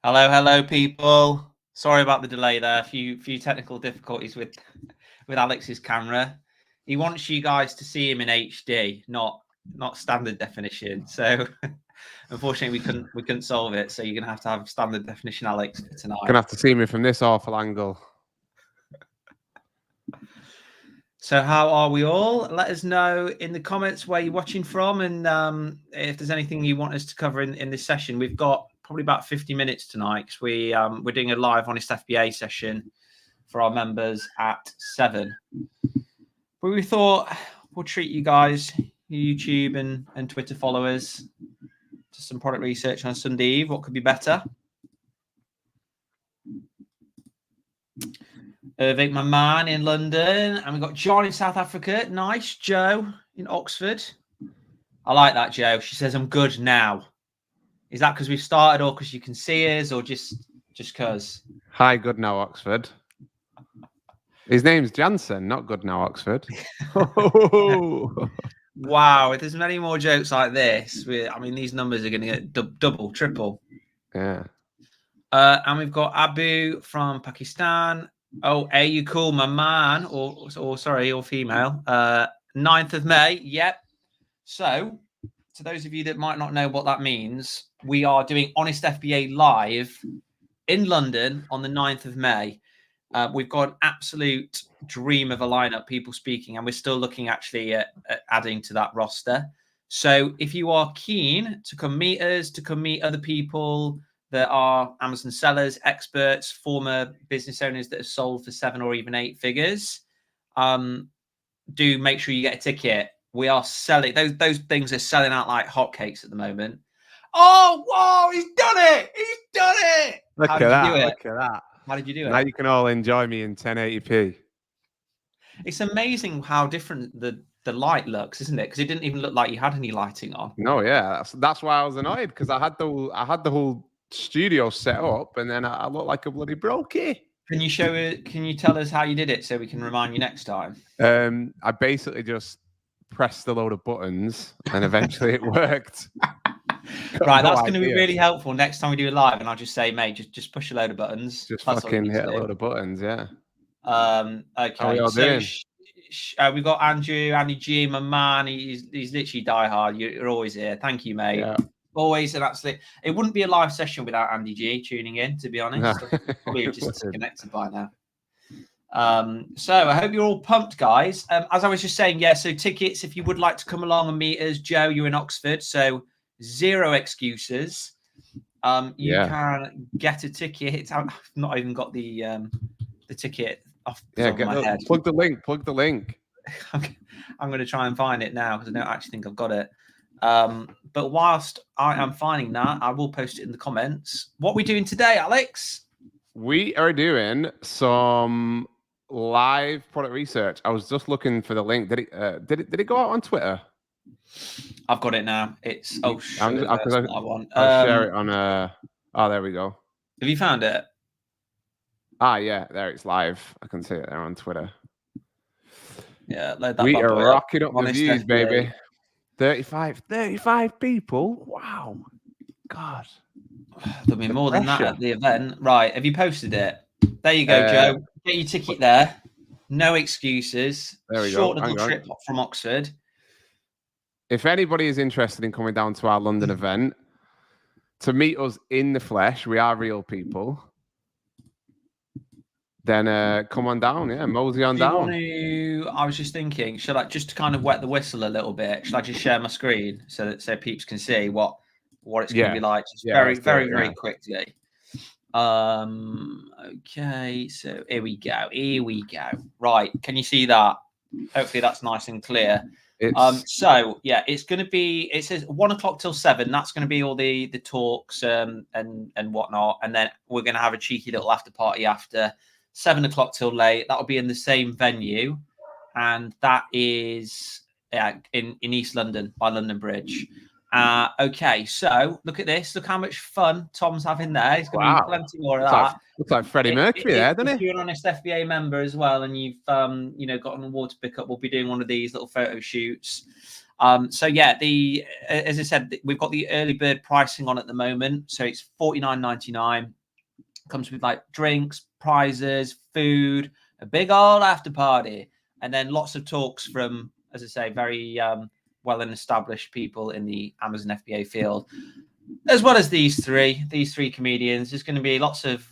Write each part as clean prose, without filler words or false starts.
Hello, people. Sorry about the delay there. A few technical difficulties with Alex's camera. He wants you guys to see him in HD, not standard definition. So unfortunately, we couldn't solve it. So you're gonna have to have standard definition, Alex, for tonight. Gonna have to see me from this awful angle. So how are we all? Let us know in the comments where you're watching from, and if there's anything you want us to cover in this session. We've got probably about 50 minutes tonight because we're doing a live Honest FBA session for our members at 7. But we thought we'll treat you guys, YouTube and Twitter followers, to some product research on Sunday Eve. What could be better? Irving, my man, in London, and we've got John in South Africa. Nice. Joe in Oxford. I like that, Joe. She says, I'm good now. Is that because we've started, or because you can see us, or just because? Hi, good now, Oxford. His name's Jansen, not good now, Oxford. Wow, if there's many more jokes like this, these numbers are going to get double, triple. Yeah. And we've got Abu from Pakistan. Oh, are you cool, my man? Or female. 9th of May. Yep. So, to those of you that might not know what that means, we are doing Honest FBA live in London on the 9th of May. We've got an absolute dream of a lineup, people speaking, and we're still looking actually at adding to that roster. So if you are keen to come meet us, to come meet other people that are Amazon sellers, experts, former business owners that have sold for 7 or even 8 figures, do make sure you get a ticket. We are selling those things are selling out like hotcakes at the moment. Oh, whoa, he's done it! He's done it! Look at that. How did you do it? Now you can all enjoy me in 1080p. It's amazing how different the light looks, isn't it? Because it didn't even look like you had any lighting on. No, yeah, that's why I was annoyed, because I had the whole studio set up, and then I look like a bloody brokey. Can you show it? Can you tell us how you did it so we can remind you next time? I basically just pressed a load of buttons, and eventually it worked. Right, that's going to be really helpful next time we do a live, and I'll just say, mate, just push a load of buttons. Just fucking hit a load of buttons, yeah. Okay. How are we all doing? We've got Andy G, my man. He's literally diehard. You're always here. Thank you, mate. Yeah. Always an absolute. It wouldn't be a live session without Andy G tuning in, to be honest. Probably just disconnected by now. So I hope you're all pumped, guys. As I was just saying, yeah, so tickets, if you would like to come along and meet us. Joe, you're in Oxford, so 0 excuses. You can get a ticket. I've not even got the ticket off the top of my head. Plug the link. I'm going to try and find it now because I don't actually think I've got it. But whilst I am finding that, I will post it in the comments. What are we doing today, Alex? We are doing some live product research. I was just looking for the link. Did it go out on Twitter? I've got it now. It's I'll share it on oh, there we go. Have you found it? Yeah, there it's live. I can see it there on Twitter. Yeah, let that we are rocking up the views, baby. 35 people. Wow. God. There'll be more than that at the event. Right. Have you posted it? There you go, Joe. Get your ticket there. No excuses. There we Short go. little trip from Oxford. If anybody is interested in coming down to our London event to meet us in the flesh, we are real people. Then come on down, mosey on down. I was just thinking, should I just kind of wet the whistle a little bit? Should I just share my screen so peeps can see what it's going to be like? Just very quickly. Okay, so here we go. Right, can you see that? Hopefully that's nice and clear. So yeah, it's going to be. It says 1 o'clock till 7. That's going to be all the talks and whatnot, and then we're going to have a cheeky little after party after 7 o'clock till late. That'll be in the same venue, and that is in East London by London Bridge. Okay, so look at this. Look how much fun Tom's having there. He's going to be plenty more of that. Looks like Freddie Mercury there, doesn't it? If you're an Honest FBA member as well, and you've got an award to pick up, we'll be doing one of these little photo shoots. So yeah, as I said, we've got the early bird pricing on at the moment. So it's $49.99. Comes with like drinks, prizes, food, a big old after party, and then lots of talks from, as I say, very well and established people in the Amazon FBA field, as well as these three comedians. There's going to be lots of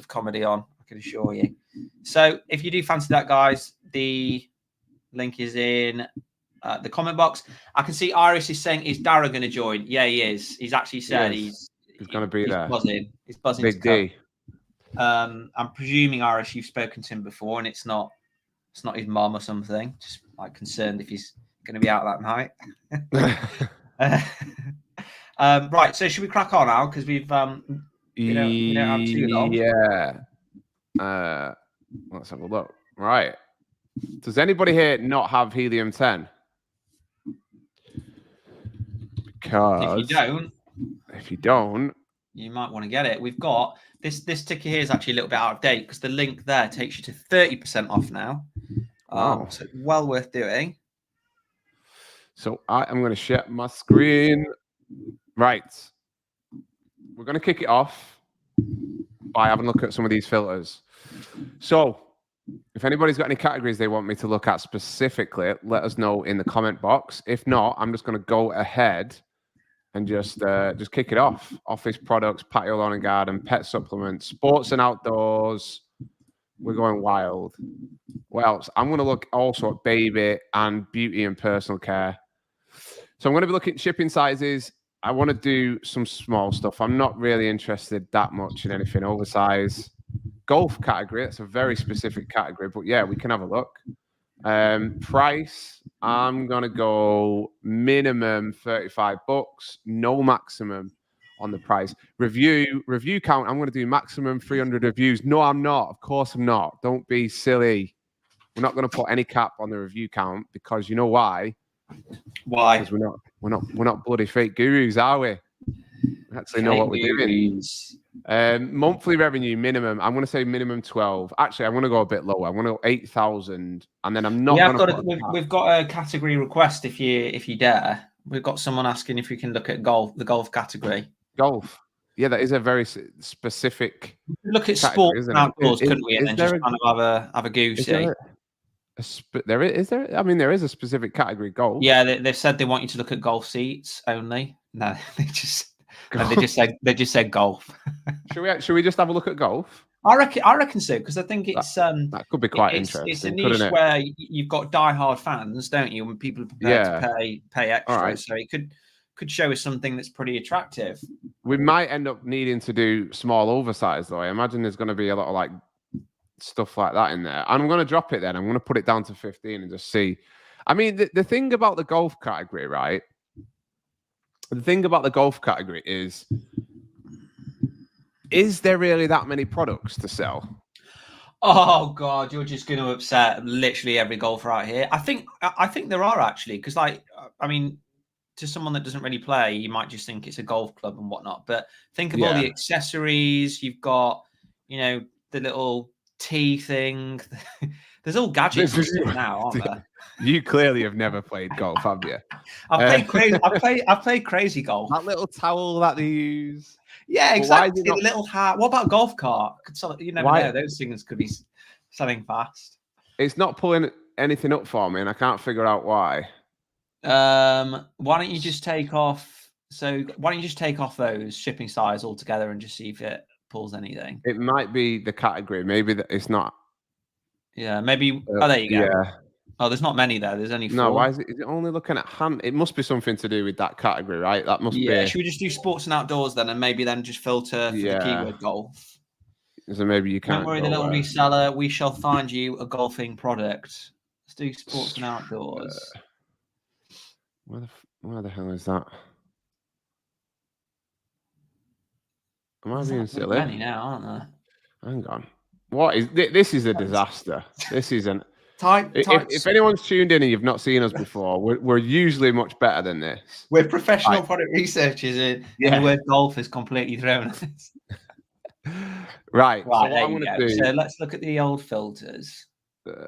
comedy on, I can assure you. So if you do fancy that, guys, the link is in the comment box. I can see Iris is saying, "Is Dara going to join?" Yeah, he is. He's actually said he's going to be there. Buzzing. He's buzzing. Big D. I'm presuming, Iris, you've spoken to him before, and it's not his mom or something. Just like concerned if he's going to be out that night. Right. So should we crack on now? Because we don't have too long. Yeah. Let's have a look. Right. Does anybody here not have helium-10? Because if you don't, you might want to get it. We've got this ticker here is actually a little bit out of date because the link there takes you to 30% off now. Wow. So well worth doing. So I am going to share my screen. Right. We're going to kick it off by having a look at some of these filters. So if anybody's got any categories they want me to look at specifically, let us know in the comment box. If not, I'm just going to go ahead and just kick it off. Office products, patio lawn and garden, pet supplements, sports and outdoors. We're going wild. What else? I'm going to look also at baby and beauty and personal care. So I'm going to be looking at shipping sizes. I want to do some small stuff. I'm not really interested that much in anything oversized. Golf category, that's a very specific category, but yeah, we can have a look. Price, I'm going to go minimum $35, no maximum on the price. Review count, I'm going to do maximum 300 reviews. No, I'm not. Of course I'm not. Don't be silly. We're not going to put any cap on the review count because you know why? Why? Because we're not bloody fake gurus, are we? We actually know what we're doing. Monthly revenue minimum. I'm going to say minimum 12. Actually, I'm going to go a bit lower. I'm going to go 8,000, and then I'm not. We've got a category request if you dare. We've got someone asking if we can look at the golf category. Golf. Yeah, that is a very specific. Look at sports and outdoors, couldn't we? And then just kind of have a goosey. I mean, there is a specific category, golf. Yeah, they've said they want you to look at golf seats only. No, they just said golf. Should we just have a look at golf? I reckon so, because I think it's that could be quite interesting. It's a niche where you've got diehard fans, don't you? When people are prepared to pay extra, right. So it could show us something that's pretty attractive. We might end up needing to do small oversized though. I imagine there's going to be a lot of like stuff like that in there. I'm going to drop it then. I'm going to put it down to 15 and just see. I mean, the thing about the golf category, right? The thing about the golf category is there really that many products to sell? Oh God, you're just going to upset literally every golfer out here. I think there are actually, because I mean, to someone that doesn't really play, you might just think it's a golf club and whatnot. But think of all the accessories you've got. You know, the little tee thing. There's all gadgets now, aren't there? You clearly have never played golf, have you? I've played crazy golf. That little towel that they use. Yeah, exactly. The little hat. What about golf cart? You never know. Those things could be selling fast. It's not pulling anything up for me, and I can't figure out why. Why don't you just take off? So why don't you just take off those shipping size altogether and just see if it pulls anything? It might be the category. Maybe it's not. Yeah, maybe. Oh, there you go. Yeah. Oh, there's not many there. There's only 4. No, why is it only looking at hand? It must be something to do with that category, right? That must be. Yeah, should we just do sports and outdoors then, and maybe then just filter for the keyword golf? So maybe you can't. Don't worry, the little reseller. We shall find you a golfing product. Let's do sports and outdoors. Where the hell is that? Am I being silly? Many now, aren't there? Hang on. What is this? Is a disaster. This isn't. If anyone's tuned in and you've not seen us before, we're usually much better than this. We're professional product researchers, and the word golf is completely thrown at us. Right. So what I'm going to do. So let's look at the old filters,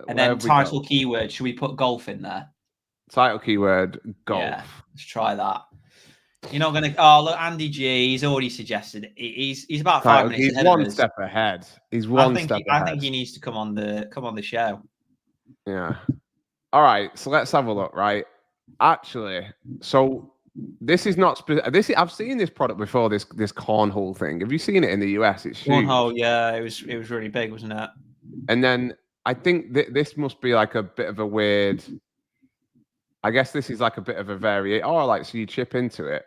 and then title keyword. Should we put golf in there? Title keyword golf. Yeah, let's try that. You're not gonna. Oh, look, Andy G. He's already suggested. He's about 5 minutes He's ahead one of us. step ahead. He's one step ahead. I think he needs to come on the show. Yeah. All right. So let's have a look. Right. Actually, so this is not this. I've seen this product before. This cornhole thing. Have you seen it in the US? It's huge. Cornhole. Yeah, it was really big, wasn't it? And then I think this must be like a bit of a weird. I guess this is like a bit of a variation. Oh, like so you chip into it.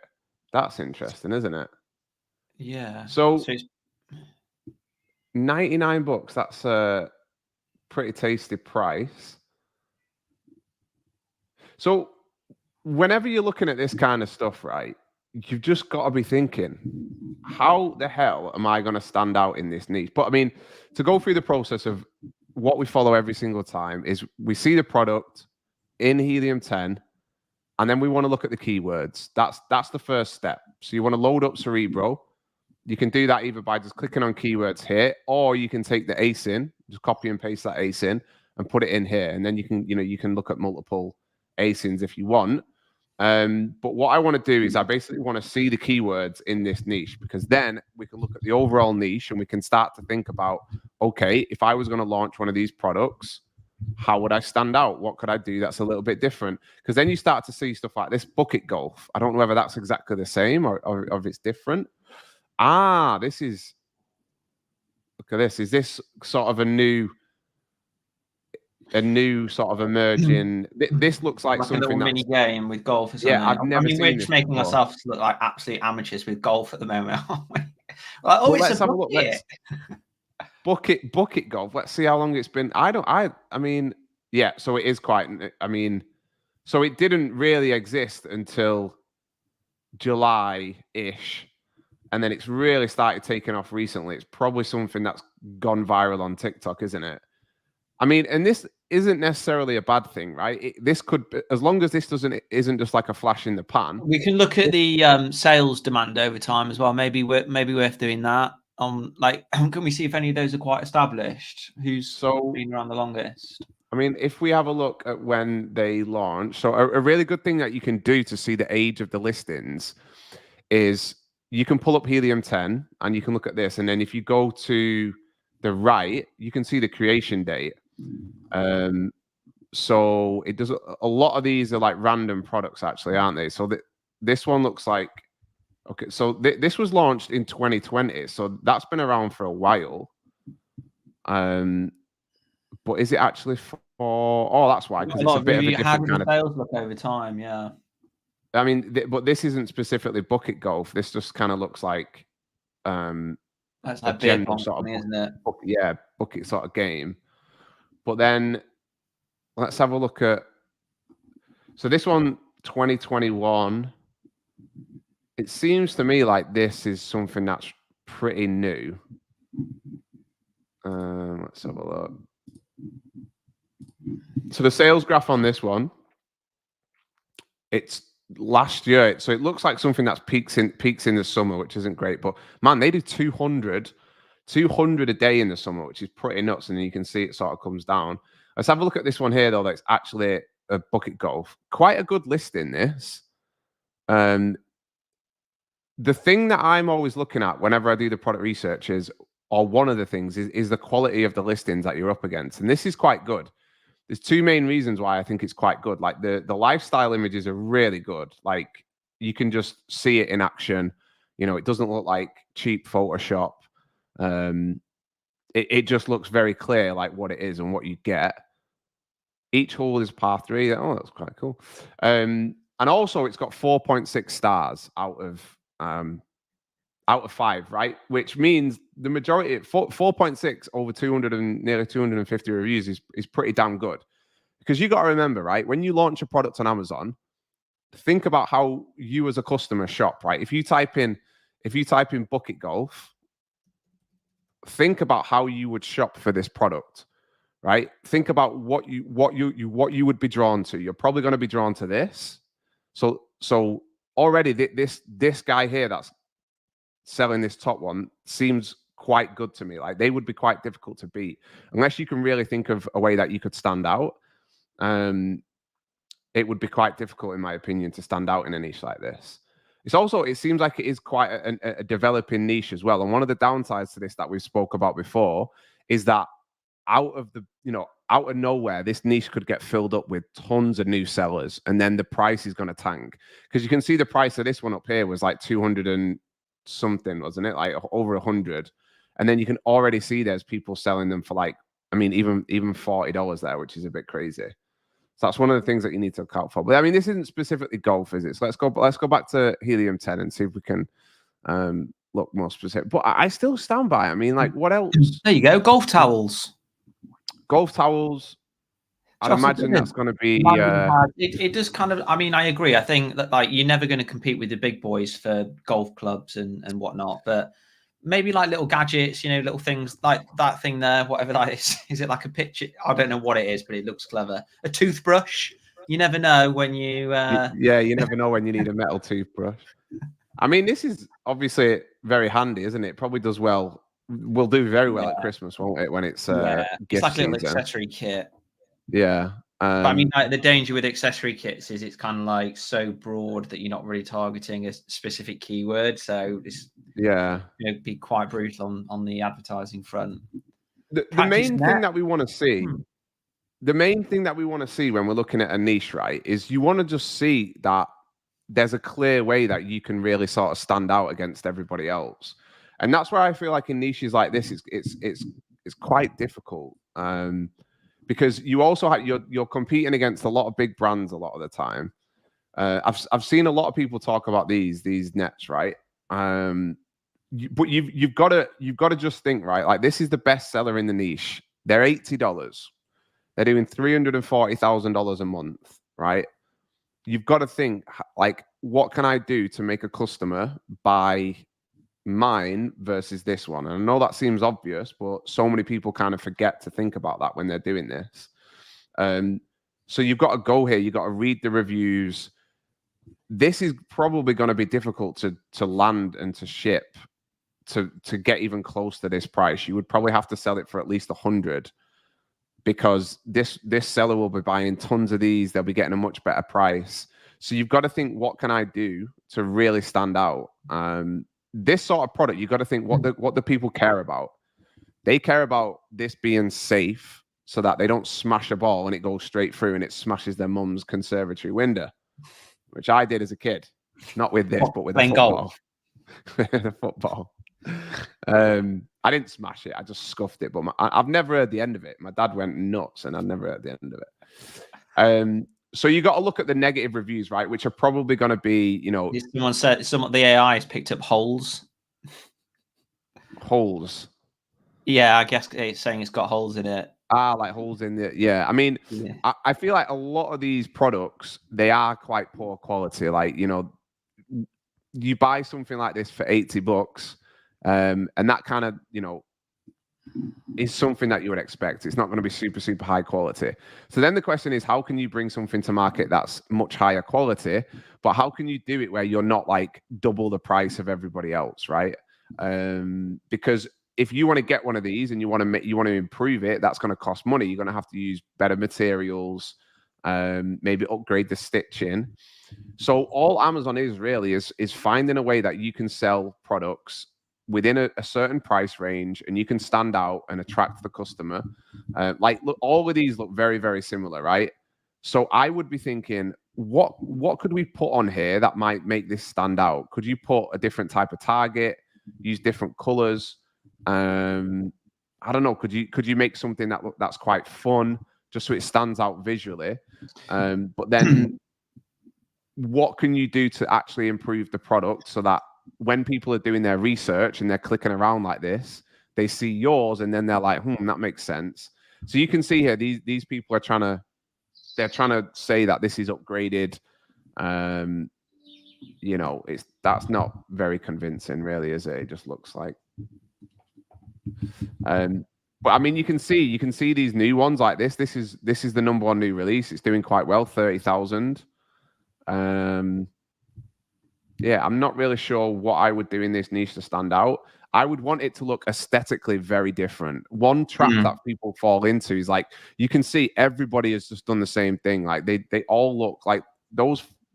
That's interesting, isn't it? Yeah. So it's $99. That's a pretty tasty price. So whenever you're looking at this kind of stuff, right, you've just got to be thinking, how the hell am I going to stand out in this niche? But I mean, to go through the process of what we follow every single time is we see the product in Helium 10, and then we want to look at the keywords. That's the first step. So you want to load up Cerebro. You can do that either by just clicking on keywords here, or you can take the ASIN, just copy and paste that ASIN and put it in here. And then you can look at multiple ASINs if you want. But what I want to do is I basically want to see the keywords in this niche, because then we can look at the overall niche and we can start to think about, okay, if I was going to launch one of these products, how would I stand out? What could I do that's a little bit different? Because then you start to see stuff like this bucket golf. I don't know whether that's exactly the same or if it's different. This is, look at this. Is this sort of a new sort of emerging? This looks like something, a little mini game with golf or something. Yeah, I've never seen we're this just making before. ourselves look like absolute amateurs with golf at the moment, aren't we? Like, oh, it's a bucket. Bucket golf. Let's see how long it's been. I mean, yeah, so it is quite, I mean, so it didn't really exist until July-ish. And then it's really started taking off recently. It's probably something that's gone viral on TikTok, isn't it? I mean, and this isn't necessarily a bad thing, right? This could, as long as this isn't just like a flash in the pan. We can look at the sales demand over time as well. Maybe worth doing that. Like, can we see if any of those are quite established? Who's been around the longest? I mean, if we have a look at when they launch, so a really good thing that you can do to see the age of the listings is you can pull up Helium 10 and you can look at this. And then if you go to the right, you can see the creation date. So it does, a lot of these are like random products actually, aren't they? So this one looks like, okay, so this was launched in 2020. So that's been around for a while. But is it actually for, oh, that's why, because it's a bit of a different kind of sales look over time. Yeah. I mean, but this isn't specifically bucket golf. This just kind of looks like that's like a general sort of, isn't it? Bucket sort of game. But then let's have a look at, so this one, 2021. It seems to me like this is something that's pretty new. Let's have a look. So the sales graph on this one, it's last year, so it looks like something that's peaks in the summer, which isn't great. But man, they do 200 a day in the summer, which is pretty nuts. And you can see it sort of comes down. Let's have a look at this one here, though. That's actually a bucket golf. Quite a good listing, this. The thing that I'm always looking at whenever I do the product research is, or one of the things is the quality of the listings that you're up against. And this is quite good. There's two main reasons why I think it's quite good. Like the lifestyle images are really good. Like you can just see it in action. You know, it doesn't look like cheap Photoshop. It just looks very clear, like what it is and what you get. Each hole is par 3. Oh, that's quite cool. And also it's got 4.6 stars out of 5, right? Which means the majority, 4.6 over 200 and nearly 250 reviews is pretty damn good. Because you got to remember, right? When you launch a product on Amazon, think about how you as a customer shop, right? If you type in bucket golf, think about how you would shop for this product, right? Think about what you would be drawn to. You're probably going to be drawn to this. So already this guy here that's selling this top one seems quite good to me. Like they would be quite difficult to beat unless you can really think of a way that you could stand out. it would be quite difficult, in my opinion, to stand out in a niche like this. It seems like it is quite a developing niche as well. And one of the downsides to this that we spoke about before is that out of nowhere, this niche could get filled up with tons of new sellers, and then the price is going to tank. Because you can see the price of this one up here was like 200 and something, wasn't it? Like over 100. And then you can already see there's people selling them for like, I mean, even $40 there, which is a bit crazy. So that's one of the things that you need to look out for. But I mean, this isn't specifically golf, is it? So let's go back to helium-10 and see if we can look more specific. But I still stand by. I mean, like, what else? There you go. Golf towels. Golf towels. I'd imagine that's going to be. It does kind of. I mean, I agree. I think that like you're never going to compete with the big boys for golf clubs and whatnot, but maybe like little gadgets, little things like that thing there, whatever that is. Is it like a picture? I don't know what it is, but it looks clever. A toothbrush. You never know when you. You never know when you need a metal toothbrush. I mean, this is obviously very handy, isn't it? Probably does well. Will do very well at Christmas, won't it? When it's it's like a little accessory kit. Yeah. But I mean, like, the danger with accessory kits is it's kind of like so broad that you're not really targeting a specific keyword. So it's be quite brutal on the advertising front. The main thing that we want to see, the main thing that we want to see when we're looking at a niche, right, is you want to just see that there's a clear way that you can really sort of stand out against everybody else. And that's where I feel like in niches like this, it's quite difficult. Because you also have you're competing against a lot of big brands a lot of the time. I've seen a lot of people talk about these nets, right? But you've got to just think, right? Like, this is the best seller in the niche. They're $80. They're doing $340,000 a month, right? You've got to think, like, what can I do to make a customer buy mine versus this one? And I know that seems obvious, but so many people kind of forget to think about that when they're doing this. So you've got to go here. You've got to read the reviews. This is probably going to be difficult to land and to ship to get even close to this price. You would probably have to sell it for at least 100, because this seller will be buying tons of these. They'll be getting a much better price. So you've got to think, what can I do to really stand out? This sort of product, you've got to think what the people care about. They care about this being safe so that they don't smash a ball and it goes straight through and it smashes their mum's conservatory window, which I did as a kid. Not with this, but with a football. The football. I didn't smash it. I just scuffed it. But I've never heard the end of it. My dad went nuts and I've never heard the end of it. So you got to look at the negative reviews, right? Which are probably going to be, Someone said the AI has picked up holes. Holes. Yeah, I guess it's saying it's got holes in it. Like holes in it. Yeah. I mean, I feel like a lot of these products, they are quite poor quality. Like, you buy something like this for $80, and that kind of, is something that you would expect. It's not going to be super, super high quality. So then the question is, how can you bring something to market that's much higher quality, but how can you do it where you're not like double the price of everybody else, right? Because if you want to get one of these and you want to improve it, that's going to cost money. You're going to have to use better materials, maybe upgrade the stitching. So all Amazon is really is finding a way that you can sell products within a certain price range, and you can stand out and attract the customer. Look, all of these look very, very similar, right? So I would be thinking, what could we put on here that might make this stand out? Could you put a different type of target, use different colors? I don't know. Could you make something that's quite fun, just so it stands out visually? But then what can you do to actually improve the product so that when people are doing their research and they're clicking around like this, they see yours and then they're like, that makes sense. So you can see here, these people are trying to say that this is upgraded. That's not very convincing, really, is it? It just looks like. But I mean, you can see these new ones like this. This is the #1 new release. It's doing quite well, 30,000. Yeah, I'm not really sure what I would do in this niche to stand out. I would want it to look aesthetically very different. One trap that people fall into is like you can see everybody has just done the same thing. Like they all look like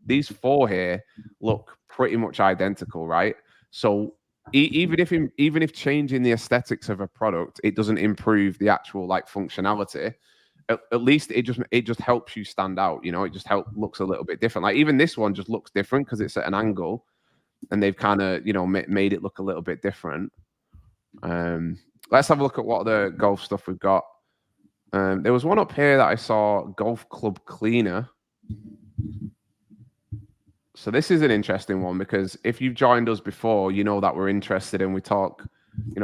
these four here look pretty much identical, right? So even if changing the aesthetics of a product, it doesn't improve the actual like functionality. At least it just helps you stand out. You know, it just looks a little bit different. Like even this one just looks different because it's at an angle, and they've kind of made it look a little bit different. Let's have a look at what the golf stuff we've got. There was one up here that I saw, golf club cleaner. So this is an interesting one because if you've joined us before, you know that we're interested and we talk,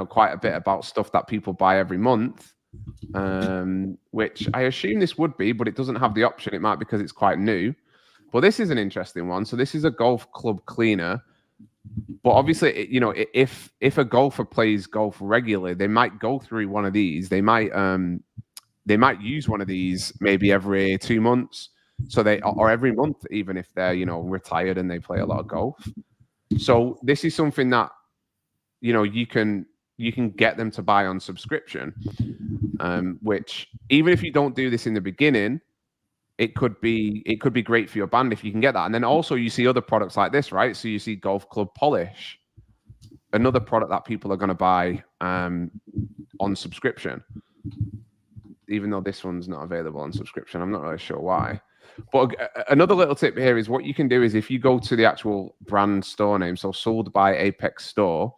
quite a bit about stuff that people buy every month, which I assume this would be, but it doesn't have the option. It might be because it's quite new. But this is an interesting one. So this is a golf club cleaner. But obviously, if a golfer plays golf regularly, they might go through one of these. They might use one of these maybe every 2 months. So or every month, even if they're, retired and they play a lot of golf. So this is something that, you can get them to buy on subscription, which even if you don't do this in the beginning, it could be great for your band if you can get that. And then also you see other products like this, right? So you see golf club polish, another product that people are going to buy on subscription, even though this one's not available on subscription. I'm not really sure why. But another little tip here is what you can do is if you go to the actual brand store name, so sold by Apex Store,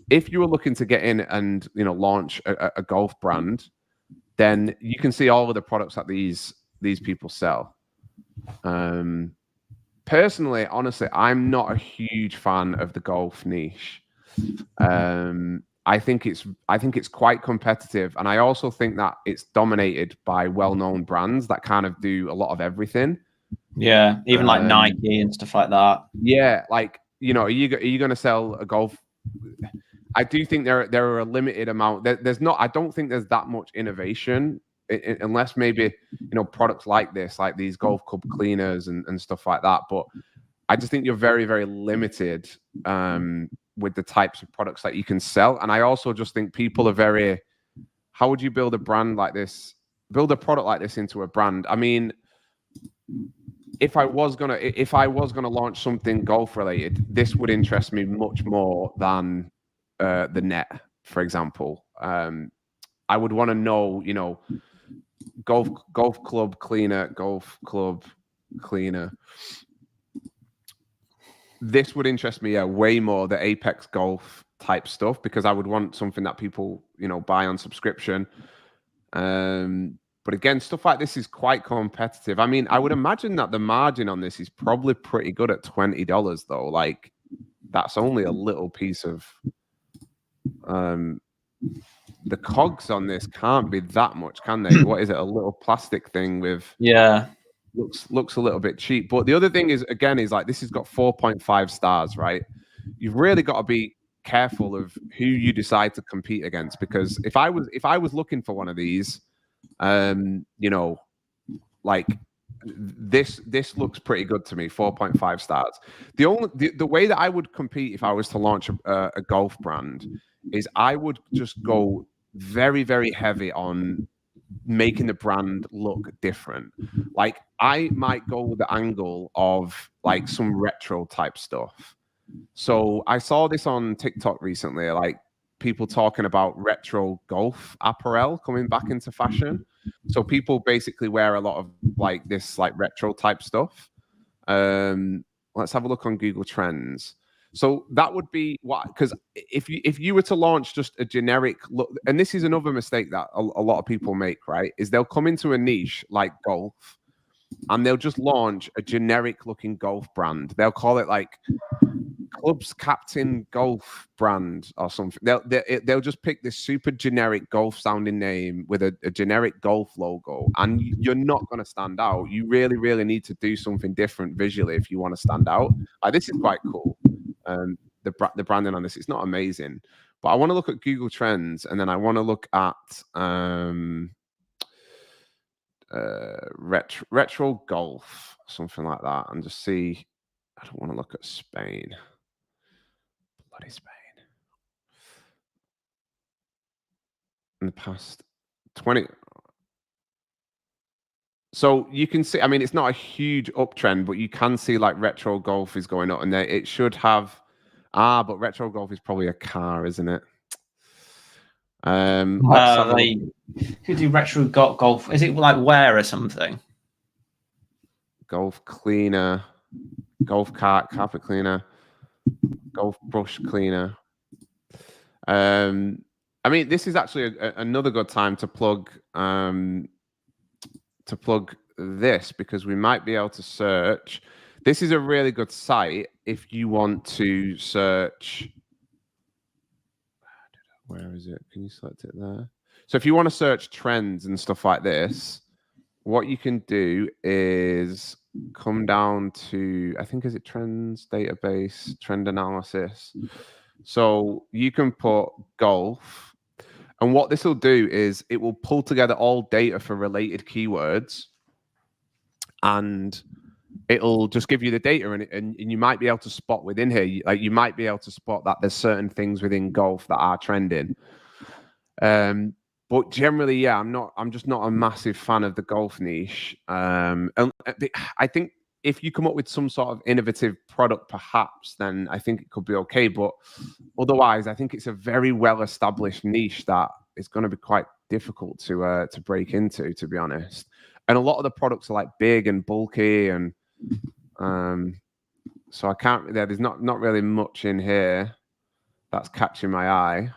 if you were looking to get in and launch a golf brand, then you can see all of the products that these people sell. Personally, honestly, I'm not a huge fan of the golf niche. I think it's quite competitive, and I also think that it's dominated by well-known brands that kind of do a lot of everything. Yeah, even like Nike and stuff like that. Yeah, like are you going to sell a golf? I do think there are a limited amount. There's not. I don't think there's that much innovation, unless maybe products like this, like these golf club cleaners and stuff like that. But I just think you're very, very limited with the types of products that you can sell. And I also just think people are very. How would you build a brand like this? Build a product like this into a brand? I mean, if I was gonna launch something golf related, this would interest me much more than the net, for example. I would want to know, golf club cleaner. This would interest me way more, the Apex Golf type stuff, because I would want something that people buy on subscription. But again, stuff like this is quite competitive. I mean, I would imagine that the margin on this is probably pretty good at $20 though. Like that's only a little piece of the cogs on this can't be that much, can they? What is it? A little plastic thing with looks a little bit cheap. But the other thing is, again, is like this has got 4.5 stars, right? You've really got to be careful of who you decide to compete against, because if I was looking for one of these, like this looks pretty good to me. 4.5 stars. The way that I would compete if I was to launch a golf brand is I would just go very, very heavy on making the brand look different. Like I might go with the angle of like some retro type stuff. So I saw this on TikTok recently, like people talking about retro golf apparel coming back into fashion. So people basically wear a lot of like this like retro type stuff. Let's have a look on Google Trends. So that would be what, because if you were to launch just a generic look, and this is another mistake that a lot of people make, right? Is they'll come into a niche like golf and they'll just launch a generic looking golf brand. They'll call it like Club's Captain Golf brand or something. They'll just pick this super generic golf sounding name with a generic golf logo, and you're not going to stand out. You really, really need to do something different visually if you want to stand out. This is quite cool. The branding on this, it's not amazing, but I want to look at Google Trends, and then I want to look at retro golf, something like that, and just see. I don't want to look at Spain. Bloody Spain. In the past 20. So you can see, I mean, it's not a huge uptrend, but you can see like retro golf is going up, and it should have. But retro golf is probably a car, isn't it? Let's have a look. Could do retro golf. Is it like wear or something? Golf cleaner, golf cart, carpet cleaner, golf brush cleaner. I mean, this is actually another good time to plug this, because we might be able to search. This is a really good site if you want to search. Where is it? Can you select it there? So if you want to search trends and stuff like this, what you can do is come down to, I think, is it trends database, trend analysis. So you can put golf, and what this will do is it will pull together all data for related keywords, and it'll just give you the data, and you might be able to spot within here, you might be able to spot that there's certain things within golf that are trending. But generally, yeah, I'm just not a massive fan of the golf niche. And I think if you come up with some sort of innovative product, perhaps, then I think it could be okay. But otherwise, I think it's a very well-established niche that is going to be quite difficult to break into, to be honest. And a lot of the products are like big and bulky, and so I can't. There's not really much in here that's catching my eye.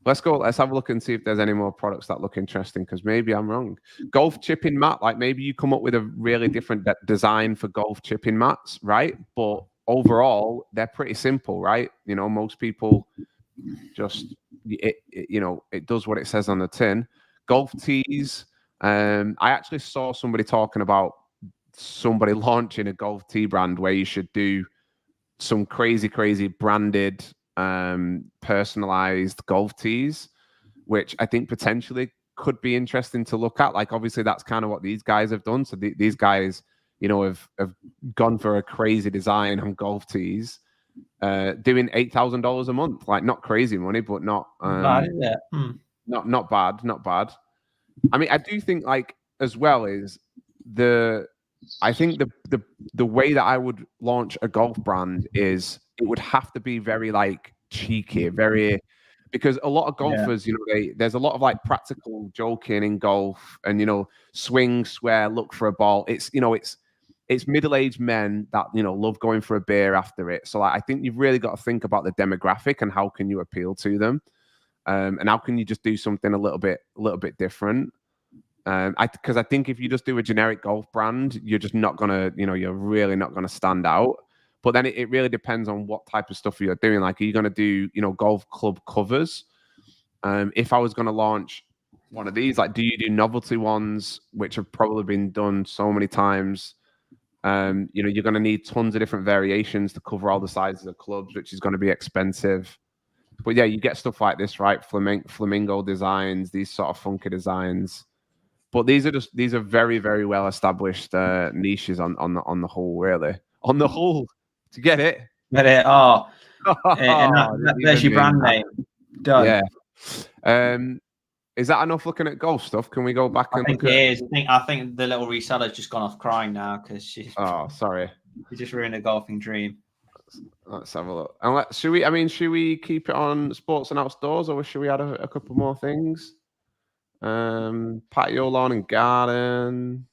Let's have a look and see if there's any more products that look interesting, because maybe I'm wrong. Golf chipping mat, like maybe you come up with a really different design for golf chipping mats, right? But overall, they're pretty simple, right? You know, most people just, it does what it says on the tin. Golf tees. I actually saw somebody talking about somebody launching a golf tee brand where you should do some crazy branded personalized golf tees, which I think potentially could be interesting to look at. Like, obviously that's kind of what these guys have done. So these guys, have gone for a crazy design on golf tees, doing $8,000 a month. Like, not crazy money, but not bad, is it? not bad. I mean, I do think, like, as well, is I think the way that I would launch a golf brand is it would have to be very like cheeky, because a lot of golfers, there's a lot of like practical joking in golf, and swing, swear, look for a ball. It's middle-aged men that love going for a beer after it. So I think you've really got to think about the demographic and how can you appeal to them, and how can you just do something a little bit different. Because I think if you just do a generic golf brand, you're just not gonna, you're really not gonna stand out. But then it really depends on what type of stuff you're doing. Like, are you gonna do, golf club covers? If I was gonna launch one of these, like, do you do novelty ones, which have probably been done so many times? You're gonna need tons of different variations to cover all the sizes of clubs, which is gonna be expensive. But yeah, you get stuff like this, right? Flamingo designs, these sort of funky designs. But these are very, very well established niches on the whole, really. On the whole, to get it. But and there's your brand name. Done. Yeah. Is that enough looking at golf stuff? Can we go back and look at it? I think the little reseller's just gone off crying now because she's. Oh, sorry. She just ruined a golfing dream. Let's have a look. And should we keep it on sports and outdoors, or should we add a couple more things? Patio, lawn and garden,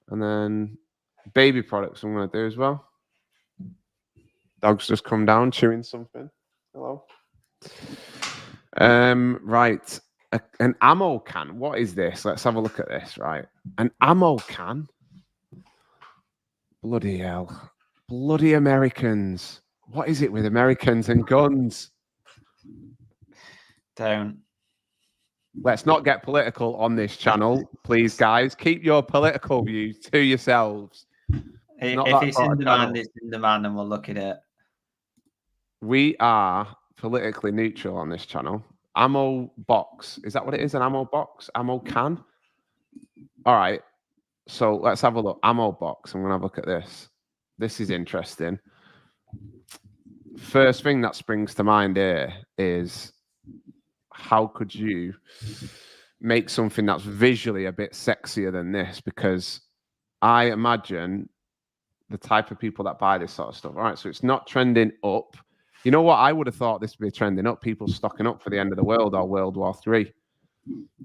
and then baby products I'm going to do as well. Dog's just come down chewing something. Hello. Right. An ammo can. What is this? Let's have a look at this. Right. An ammo can. Bloody hell. Bloody Americans. What is it with Americans and guns? Don't. Let's not get political on this channel, please, guys. Keep your political views to yourselves. If it's in demand, it's in demand, and we'll look at it. We are politically neutral on this channel. Ammo box. Is that what it is? An ammo box? Ammo can? All right. So let's have a look. Ammo box. I'm going to have a look at this. This is interesting. first thing that springs to mind here is how could you make something that's visually a bit sexier than this? Because I imagine the type of people that buy this sort of stuff. All right, so it's not trending up. You know what? I would have thought this would be trending up. People stocking up for the end of the world or World War III.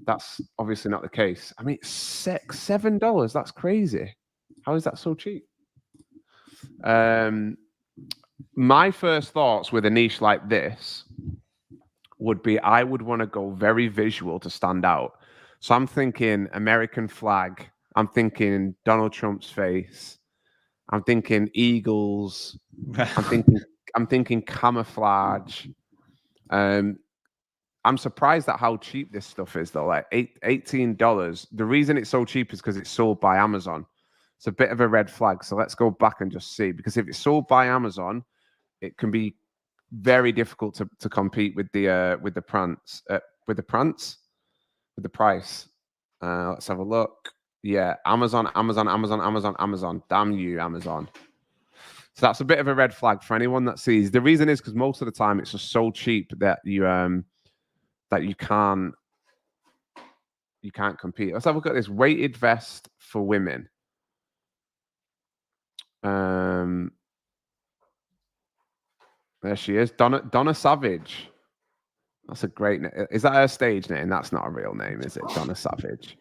That's obviously not the case. I mean, $7. That's crazy. How is that so cheap? My first thoughts with a niche like this would be I would want to go very visual to stand out. So I'm thinking American flag. I'm thinking Donald Trump's face. I'm thinking eagles. I'm thinking camouflage. I'm surprised at how cheap this stuff is, though. Like $18. The reason it's so cheap is because it's sold by Amazon. It's a bit of a red flag. So let's go back and just see. Because if it's sold by Amazon, it can be very difficult to compete with the price. Let's have a look. Yeah, Amazon. Damn you, Amazon. So that's a bit of a red flag for anyone that sees. The reason is because most of the time it's just so cheap that you can't compete. Let's have a look at this weighted vest for women. There she is, Donna Savage. That's a great name. Is that her stage name? That's not a real name, is it? Donna Savage.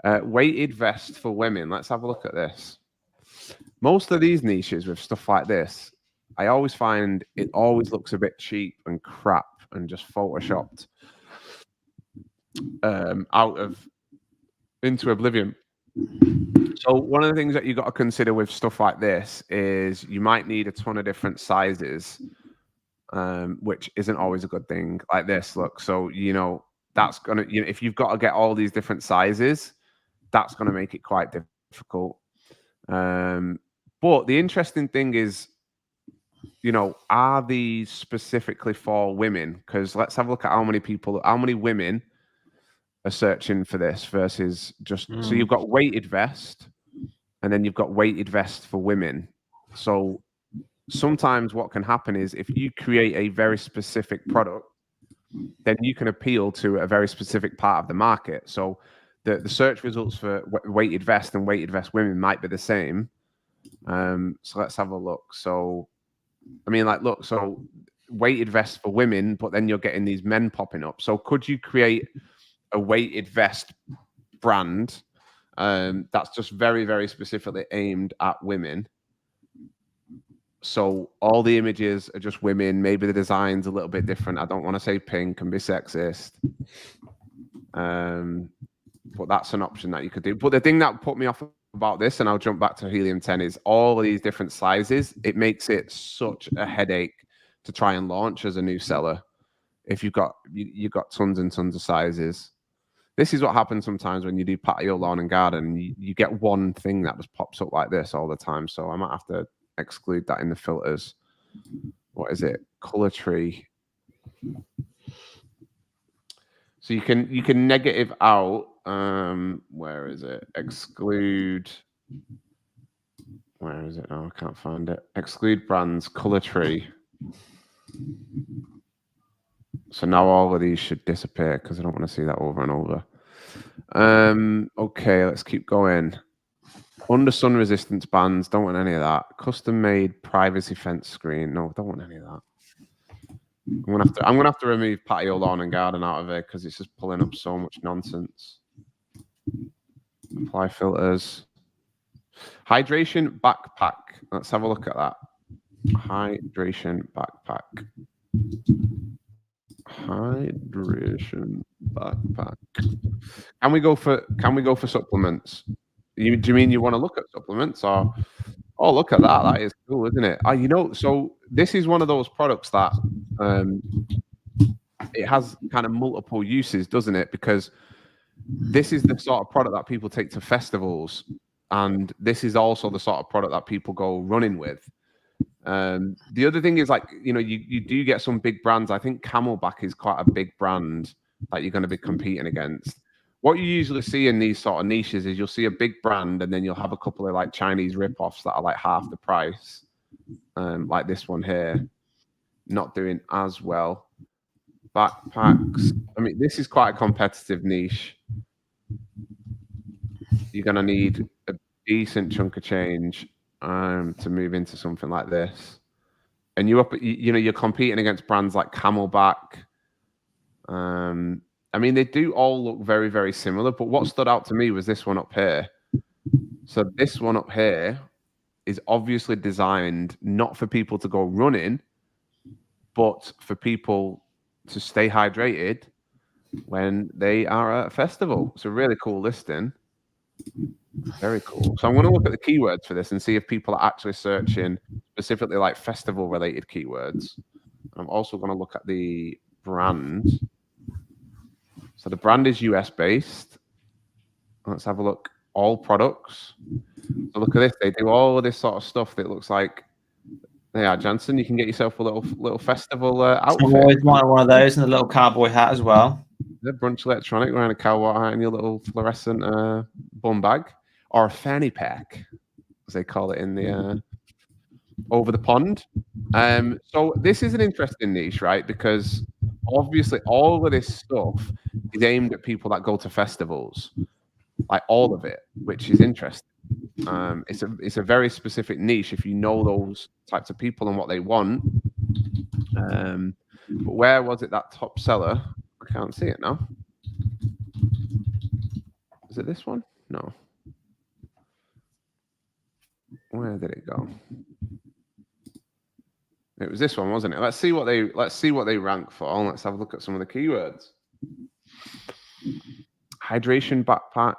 Weighted vest for women. Let's have a look at this. Most of these niches with stuff like this, I always find it always looks a bit cheap and crap and just photoshopped into oblivion. So one of the things that you got to consider with stuff like this is you might need a ton of different sizes, which isn't always a good thing. Like this, look. So that's gonna, if you've got to get all these different sizes, that's gonna make it quite difficult. But the interesting thing is, are these specifically for women? Because let's have a look at how many women are searching for this versus just. So you've got weighted vest, and then you've got weighted vest for women. So sometimes what can happen is if you create a very specific product, then you can appeal to a very specific part of the market. So the search results for weighted vest and weighted vest women might be the same. So let's have a look. So, I mean, like, look, so weighted vest for women, but then you're getting these men popping up. So could you create a weighted vest brand that's just very, very specifically aimed at women? So all the images are just women. Maybe the design's a little bit different. I don't want to say pink and be sexist. But that's an option that you could do. But the thing that put me off about this, and I'll jump back to Helium 10, is all of these different sizes. It makes it such a headache to try and launch as a new seller if you've got tons and tons of sizes. This is what happens sometimes when you do patio, lawn and garden. You get one thing that just pops up like this all the time. So I might have to exclude that in the filters. What is it? Color tree. So you can negative out. Where is it? Exclude. Where is it? Oh, I can't find it. Exclude brands, color tree. So now all of these should disappear because I don't want to see that over and over. Okay, let's keep going. Under sun resistance bands, don't want any of that. Custom made privacy fence screen. No, don't want any of that. I'm gonna have to remove patio, lawn and garden out of it because it's just pulling up so much nonsense. Apply filters. Hydration backpack. Let's have a look at that. Hydration backpack. Hydration backpack. Can we go for supplements? Do you mean you want to look at supplements? Or oh, look at that. That is cool, isn't it? So this is one of those products that it has kind of multiple uses, doesn't it? Because this is the sort of product that people take to festivals, and this is also the sort of product that people go running with. The other thing is, like, you do get some big brands. I think Camelback is quite a big brand that you're going to be competing against. What you usually see in these sort of niches is you'll see a big brand, and then you'll have a couple of like Chinese rip-offs that are like half the price, like this one here. not doing as well. Backpacks. I mean, this is quite a competitive niche. You're going to need a decent chunk of change to move into something like this. And you're competing against brands like Camelback. I mean, they do all look very, very similar, but what stood out to me was this one up here. So this one up here is obviously designed not for people to go running, but for people to stay hydrated when they are at a festival. It's a really cool listing. Very cool. So I'm going to look at the keywords for this and see if people are actually searching specifically like festival related keywords. I'm also going to look at the brand. So the brand is US based. Let's have a look. All products. So look at this. They do all of this sort of stuff that looks like, yeah, Jansen, you can get yourself a little festival outfit. I always wanted one of those and a little cowboy hat as well. The brunch electronic wearing a cowboy hat and your little fluorescent bum bag, or a fanny pack, as they call it in the over the pond. So this is an interesting niche, right? Because obviously all of this stuff is aimed at people that go to festivals, like all of it, which is interesting. It's a very specific niche if you know those types of people and what they want. But where was it that top seller? I can't see it now. Is it this one? No. Where did it go? It was this one, wasn't it? Let's see what they rank for. Let's have a look at some of the keywords. Hydration backpack.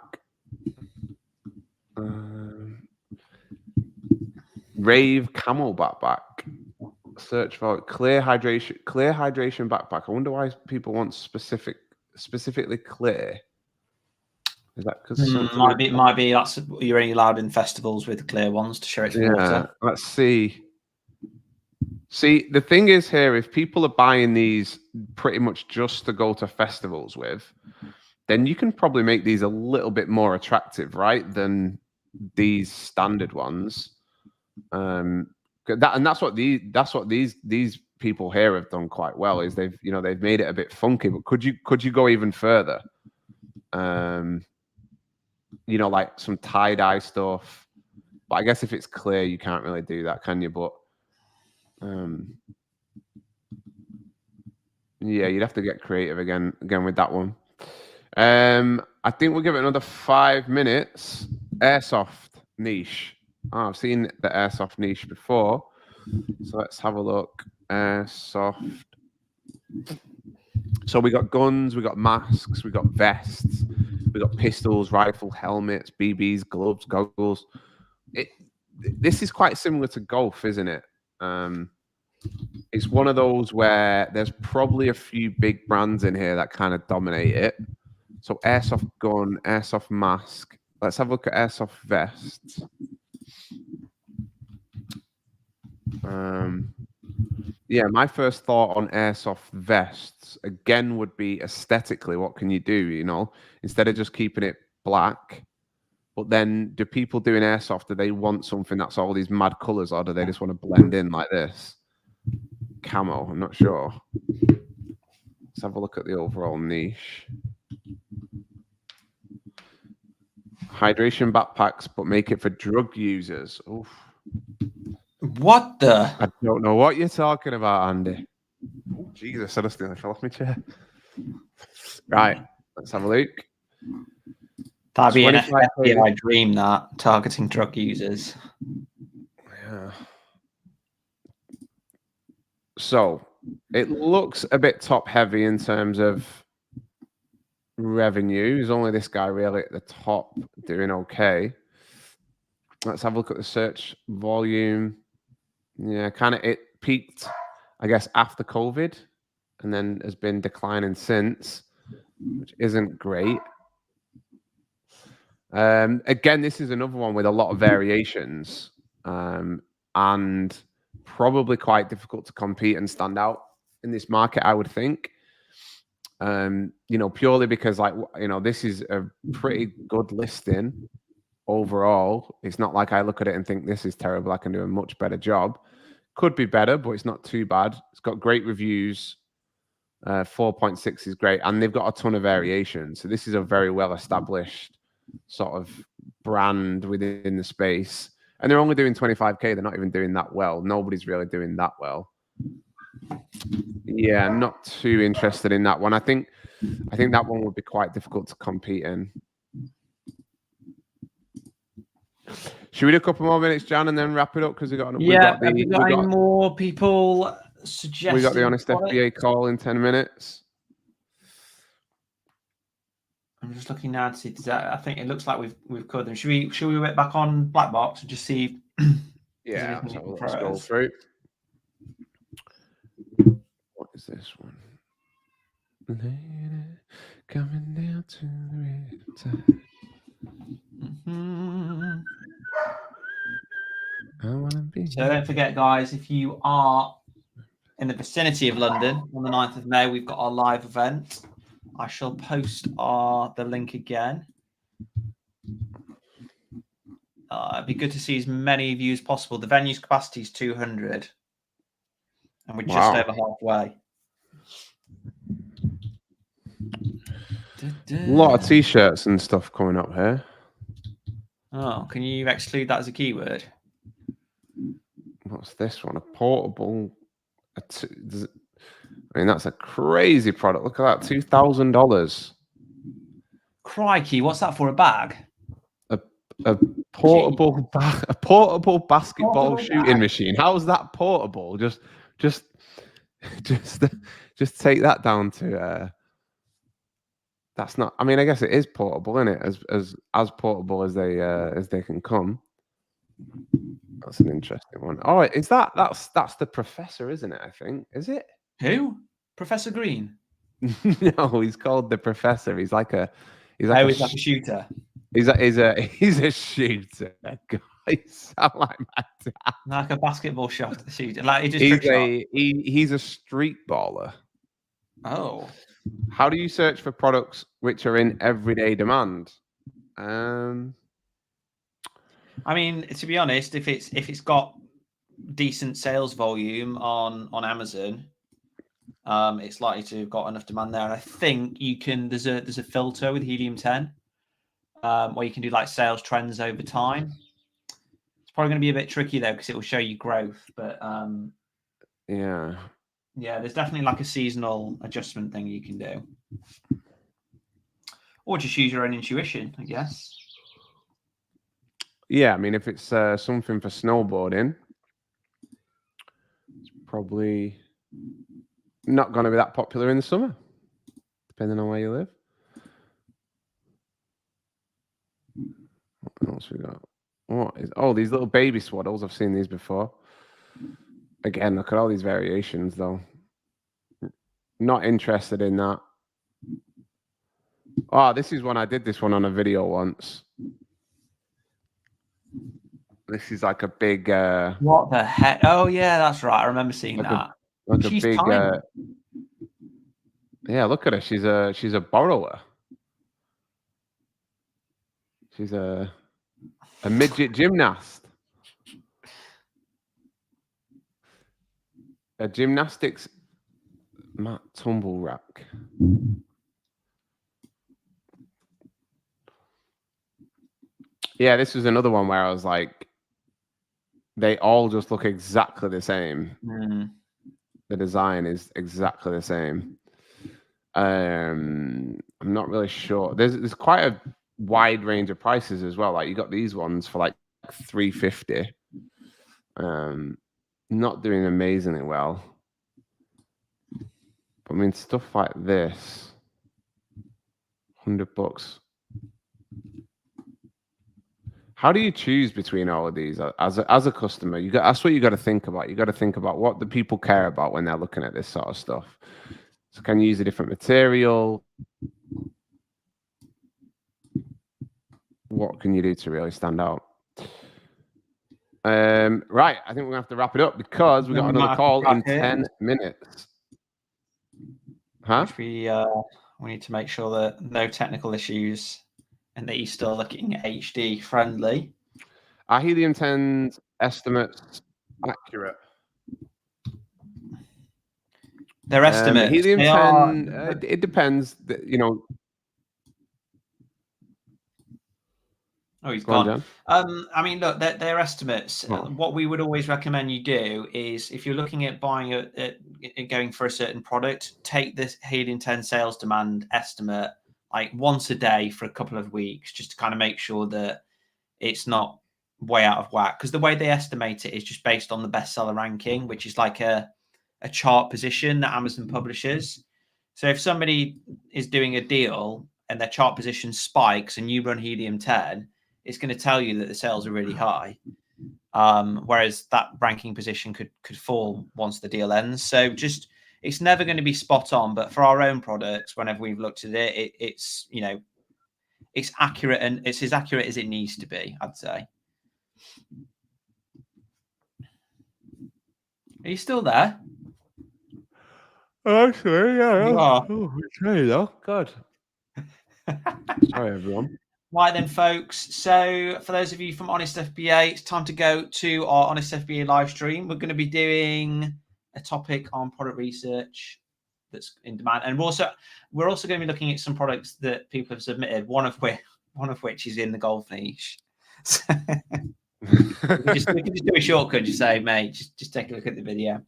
Rave camel backpack. Search for clear hydration backpack. I wonder why people want specifically clear. Is that because might be that's you're only allowed in festivals with clear ones to show it's water. Let's see. See, the thing is here, if people are buying these pretty much just to go to festivals with, then you can probably make these a little bit more attractive, right, than these standard ones. That's what these people here have done quite well, is they've made it a bit funky. But could you go even further? Like some tie-dye stuff. But I guess if it's clear, you can't really do that, can you? But yeah, you'd have to get creative again with that one. I think we'll give it another 5 minutes. Airsoft niche. Oh, I've seen the airsoft niche before. So let's have a look. Airsoft. So we got guns, we got masks, we got vests, we got pistols, rifle, helmets, BBs, gloves, goggles. This is quite similar to golf, isn't it? It's one of those where there's probably a few big brands in here that kind of dominate it. So airsoft gun, airsoft mask. Let's have a look at airsoft vests. Yeah, my first thought on airsoft vests again would be aesthetically, what can you do? Instead of just keeping it black. But then, do people doing airsoft, do they want something that's all these mad colors, or do they just want to blend in like this? Camo, I'm not sure. Let's have a look at the overall niche. Hydration backpacks, but make it for drug users. Oof. What the? I don't know what you're talking about, Andy. Oh, Jesus, I just nearly fell off my chair. Right, let's have a look. That'd be an FBI dream, that, targeting drug users. Yeah. So it looks a bit top heavy in terms of revenue. There's only this guy really at the top doing okay. Let's have a look at the search volume. Yeah, kind of it peaked, I guess, after COVID and then has been declining since, which isn't great. Again, this is another one with a lot of variations and probably quite difficult to compete and stand out in this market, I would think. Purely because, this is a pretty good listing overall. It's not like I look at it and think this is terrible, I can do a much better job. Could be better, but it's not too bad. It's got great reviews. 4.6 is great, and they've got a ton of variation. So this is a very well-established sort of brand within the space. And they're only doing 25K. They're not even doing that well. Nobody's really doing that well. Yeah, not too interested in that one. I think that one would be quite difficult to compete in. Should we do a couple more minutes, Jan, and then wrap it up? Because we got any more people suggesting? We got the Honest FBA call in 10 minutes. I'm just looking now to see. I think it looks like we've covered them. Should we whip back on Black Box and just see? Yeah, let's scroll through. What is this one? Lady coming down to the riptide. I wanna be. So don't forget, guys, if you are in the vicinity of London on the 9th of May, we've got our live event. I shall post the link again. It'd be good to see as many of you as possible. The venue's capacity is 200, and we're just over halfway. A lot of t-shirts and stuff coming up here. Oh, can you exclude that as a keyword? What's this one? A portable. I mean, that's a crazy product. Look at that, $2,000. Crikey, what's that for? A bag? A portable basketball shooting machine. How's that portable? Just take that down to. That's not. I mean, I guess it is portable, isn't it? As portable as they can come. That's an interesting one. Oh, is that's the professor, isn't it? I think. Is it? Who? Professor Green? No, he's called the professor. He's like a shooter. He's a shooter. Guys, sound like my dad. Like a basketball shooter. Like he's a street baller. Oh. How do you search for products which are in everyday demand? I mean, to be honest, if it's got decent sales volume on Amazon, it's likely to have got enough demand there. And I think you can. There's a filter with Helium 10, where you can do like sales trends over time. It's probably going to be a bit tricky though because it will show you growth. But yeah, there's definitely like a seasonal adjustment thing you can do, or just use your own intuition, I guess. Yeah, I mean, if it's something for snowboarding, it's probably not going to be that popular in the summer, depending on where you live. What else we got? These little baby swaddles. I've seen these before. Again, look at all these variations, though. Not interested in that. Oh, this is one. I did this one on a video once. This is like a big. What the heck? Oh yeah, that's right. I remember seeing that. She's a big. Yeah, look at her. She's a borrower. She's a midget gymnast. A gymnastics mat tumble rack. Yeah, this was another one where I was like, they all just look exactly the same. The design is exactly the same. I'm not really sure. There's quite a wide range of prices as well. Like you got these ones for like $350. Not doing amazingly well. But, I mean, stuff like this, $100. How do you choose between all of these as a customer? That's what you got to think about. You got to think about what the people care about when they're looking at this sort of stuff. So can you use a different material? What can you do to really stand out? Right, I think we're gonna have to wrap it up because we got another call in 10 minutes. Huh? Which we need to make sure that no technical issues and that you're still looking HD friendly. Are Helium 10's estimates accurate? They're estimates. Helium They 10, are. it depends. Oh, he's Go on, gone. Jan. I mean, look, they're estimates. Oh. What we would always recommend you do is, if you're looking at buying going for a certain product, take this Helium 10 sales demand estimate like once a day for a couple of weeks, just to kind of make sure that it's not way out of whack. Because the way they estimate it is just based on the bestseller ranking, which is like a chart position that Amazon publishes. So if somebody is doing a deal and their chart position spikes and you run Helium 10, it's going to tell you that the sales are really high. Whereas that ranking position could fall once the deal ends. So just, it's never going to be spot on. But for our own products, whenever we've looked at it, it's, you know, it's accurate, and it's as accurate as it needs to be, I'd say. Are you still there? Actually, yeah. You are. Oh, okay, though. God. Sorry, everyone. Right then, folks. So for those of you from Honest FBA, it's time to go to our Honest FBA live stream. We're going to be doing a topic on product research that's in demand, and we're also going to be looking at some products that people have submitted. One of which is in the golf niche. So we can just do a shortcut. Just say, mate, just take a look at the video.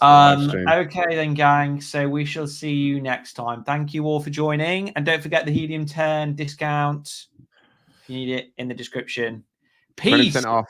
Okay then, gang, so we shall see you next time. Thank you all for joining, and don't forget the Helium 10 discount if you need it in the description. Peace. 20% off.